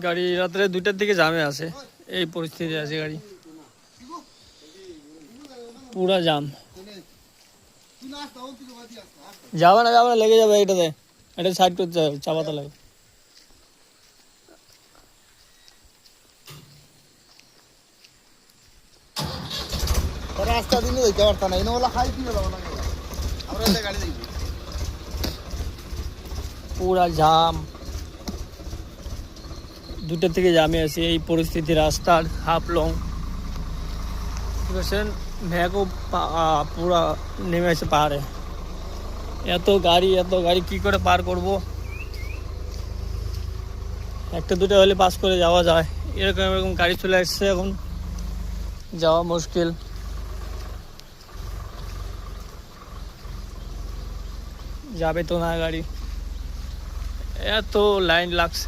গাড়ি রাত্রে 2টার দিকে জামে আছে, এই পরিস্থিতি আছে গাড়ি, পুরা জাম। যাবে না লেগে যাবে এটাতে, এটা সাইড করতে হবে, চাপাতে লাগে। রাস্তা দিন হইতে পারতা না, এনে খাই কি হলো না, আমরা গাড়ি দেখি পুরা জাম, 2টার থেকে জামে আছে এই পরিস্থিতি। রাস্তার হাফ লং বুঝছেন, ভ্যাগও পুরা নেমে আছে পাহাড়ে। এত গাড়ি কি করে পার করব? একটা দুটো হলে পাস করে যাওয়া যায়, এরকম গাড়ি চলে আসছে, এখন যাওয়া মুশকিল। যাবে তো না গাড়ি, এত লাইন লাগছে।